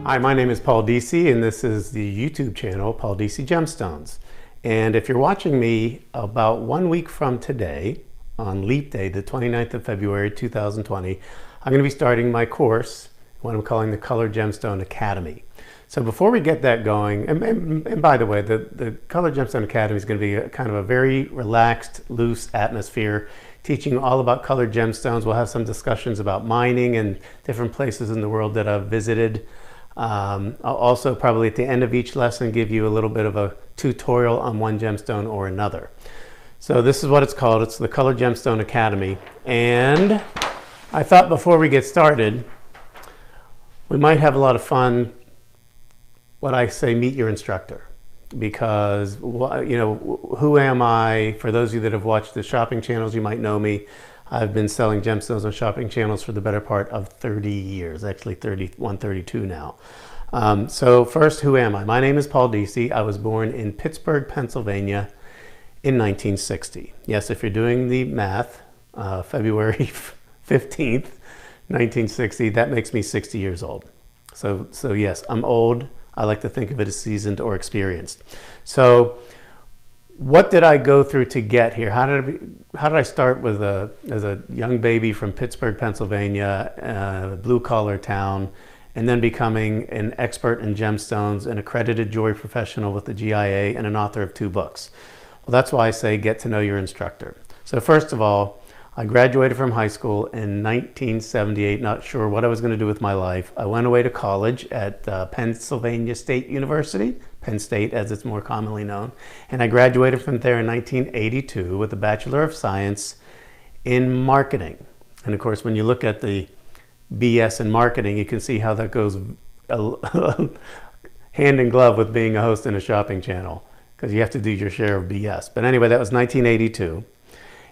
Hi, my name is Paul Deasy, and this is the YouTube channel, Paul Deasy Gemstones. And if you're watching me about 1 week from today, on Leap Day, the 29th of February, 2020, I'm going to be starting my course, what I'm calling the Color Gemstone Academy. So before we get that going, and by the way, the Color Gemstone Academy is going to be kind of a very relaxed, loose atmosphere, teaching all about colored gemstones. We'll have some discussions about mining and different places in the world that I've visited. I'll also probably at the end of each lesson give you a little bit of a tutorial on one gemstone or another. So this is what it's called. It's the Color Gemstone Academy. And I thought before we get started, we might have a lot of fun, what I say, meet your instructor. Because, you know, who am I? For those of you that have watched the shopping channels, you might know me. I've been selling gemstones on shopping channels for the better part of 30 years, actually 31, 32 now. So first, who am I? My name is Paul Deasy. I was born in Pittsburgh, Pennsylvania in 1960. Yes, if you're doing the math, February 15th, 1960, that makes me 60 years old. So yes, I'm old. I like to think of it as seasoned or experienced. So what did I go through to get here? How did I start with as a young baby from Pittsburgh, Pennsylvania, a blue-collar town, and then becoming an expert in gemstones, an accredited jewelry professional with the GIA, and an author of 2 books? Well, that's why I say get to know your instructor. So first of all, I graduated from high school in 1978, not sure what I was going to do with my life. I went away to college at Pennsylvania State University, Penn State as it's more commonly known, and I graduated from there in 1982 with a Bachelor of Science in Marketing. And of course, when you look at the BS in marketing, you can see how that goes hand in glove with being a host in a shopping channel, because you have to do your share of BS. But anyway, that was 1982.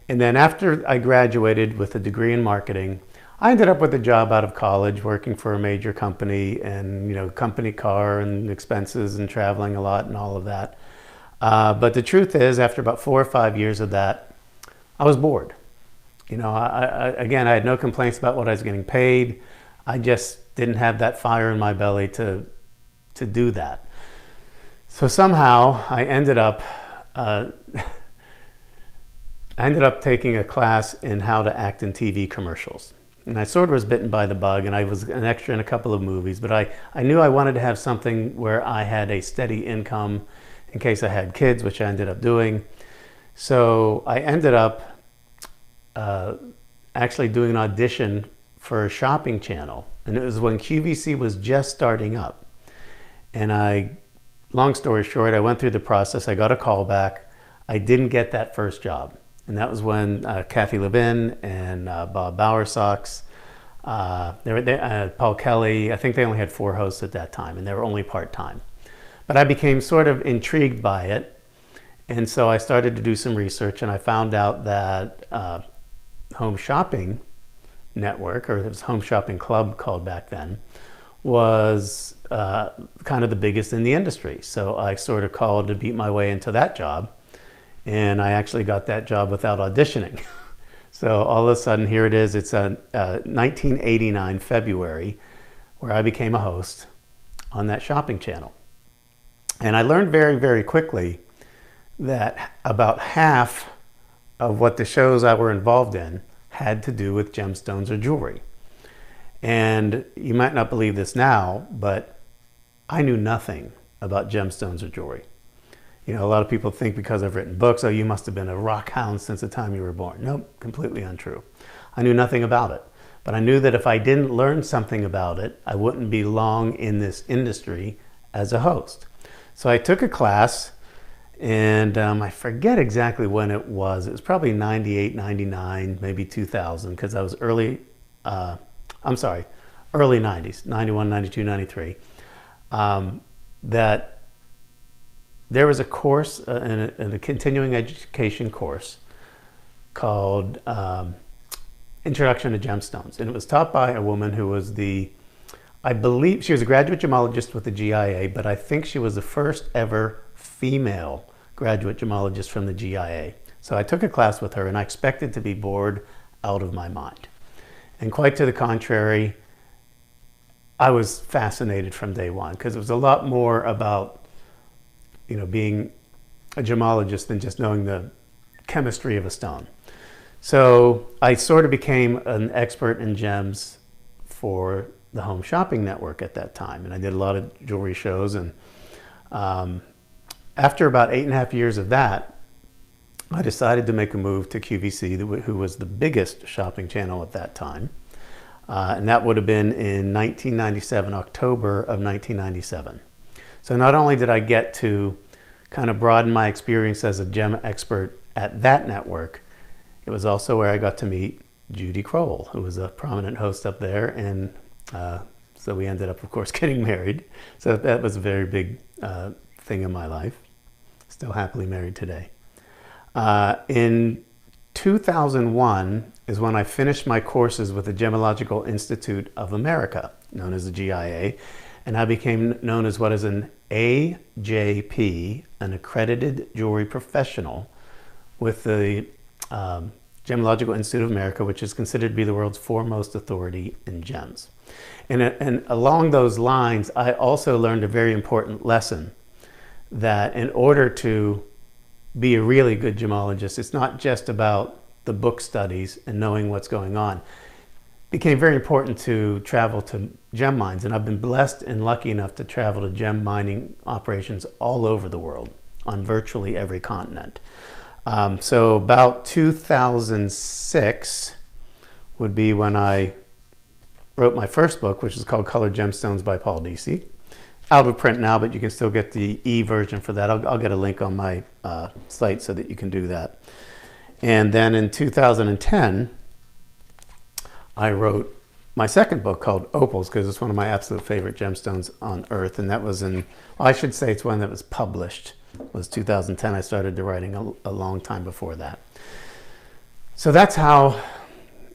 And then after I graduated with a degree in marketing, I ended up with a job out of college working for a major company, and, you know, company car and expenses and traveling a lot and all of that. But the truth is, after about 4 or 5 years of that, I was bored. You know, again, I had no complaints about what I was getting paid. I just didn't have that fire in my belly to do that. So somehow I ended up taking a class in how to act in TV commercials. And I sort of was bitten by the bug, and I was an extra in a couple of movies, but I knew I wanted to have something where I had a steady income in case I had kids, which I ended up doing. So I ended up actually doing an audition for a shopping channel. And it was when QVC was just starting up. And long story short, I went through the process. I got a call back. I didn't get that first job. And that was when Kathy Levin and Bob Bowersox, Paul Kelly, I think they only had 4 hosts at that time, and they were only part-time. But I became sort of intrigued by it, and so I started to do some research, and I found out that Home Shopping Network, or it was Home Shopping Club called back then, was kind of the biggest in the industry. So I sort of called to beat my way into that job. And I actually got that job without auditioning. So all of a sudden, here it is. It's 1989 February, where I became a host on that shopping channel. And I learned very, very quickly that about half of what the shows I were involved in had to do with gemstones or jewelry. And you might not believe this now, but I knew nothing about gemstones or jewelry. You know, a lot of people think because I've written books, oh, you must have been a rock hound since the time you were born. Nope, completely untrue. I knew nothing about it. But I knew that if I didn't learn something about it, I wouldn't be long in this industry as a host. So I took a class, and I forget exactly when it was. It was probably 98, 99, maybe 2000, because I was early 90s, 91, 92, 93, that there was a course, in a continuing education course called Introduction to Gemstones. And it was taught by a woman who was I believe she was a graduate gemologist with the GIA, but I think she was the first ever female graduate gemologist from the GIA. So I took a class with her, and I expected to be bored out of my mind. And quite to the contrary, I was fascinated from day one, because it was a lot more about, being a gemologist than just knowing the chemistry of a stone. So I sort of became an expert in gems for the Home Shopping Network at that time, and I did a lot of jewelry shows. And after about 8.5 years of that, I decided to make a move to QVC, who was the biggest shopping channel at that time. And that would have been in 1997, October of 1997. So not only did I get to kind of broaden my experience as a gem expert at that network, it was also where I got to meet Judy Crowell, who was a prominent host up there. And so we ended up, of course, getting married. So that was a very big thing in my life. Still happily married today. In 2001 is when I finished my courses with the Gemological Institute of America, known as the GIA, and I became known as what is an AJP, an accredited jewelry professional with the Gemological Institute of America, which is considered to be the world's foremost authority in gems. And along those lines, I also learned a very important lesson, that in order to be a really good gemologist, it's not just about the book studies and knowing what's going on. It became very important to travel to gem mines, and I've been blessed and lucky enough to travel to gem mining operations all over the world on virtually every continent. So about 2006 would be when I wrote my first book, which is called Colored Gemstones by Paul Deasy. Out of print now, but you can still get the e-version for that. I'll get a link on my site so that you can do that. And then in 2010, I wrote my second book called Opals, because it's one of my absolute favorite gemstones on earth. And that was well, I should say it's one that was published. It was 2010. I started writing a long time before that. So that's how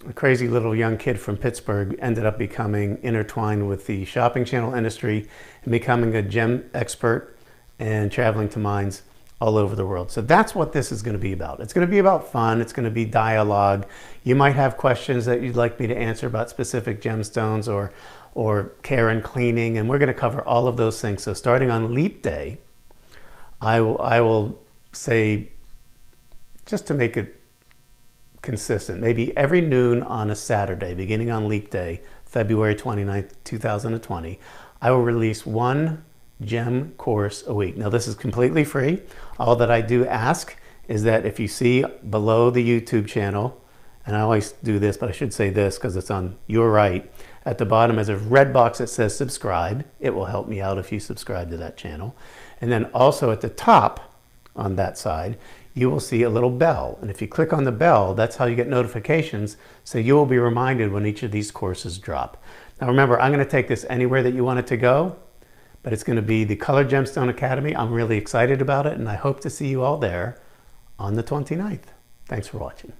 a crazy little young kid from Pittsburgh ended up becoming intertwined with the shopping channel industry and becoming a gem expert and traveling to mines all over the world. So that's what this is going to be about. It's going to be about fun. It's going to be dialogue. You might have questions that you'd like me to answer about specific gemstones or care and cleaning, and we're going to cover all of those things. So starting on Leap Day, I will say, just to make it consistent, maybe every noon on a Saturday, beginning on Leap Day, February 29th, 2020, I will release one gem course a week. Now, this is completely free. All that I do ask is that if you see below the YouTube channel, and I always do this, but I should say this because it's on your right, at the bottom is a red box that says subscribe. It will help me out if you subscribe to that channel. And then also at the top on that side, you will see a little bell. And if you click on the bell, that's how you get notifications. So you will be reminded when each of these courses drop. Now remember, I'm going to take this anywhere that you want it to go, but it's going to be the Colored Gemstone Academy. I'm really excited about it, and I hope to see you all there on the 29th. Thanks for watching.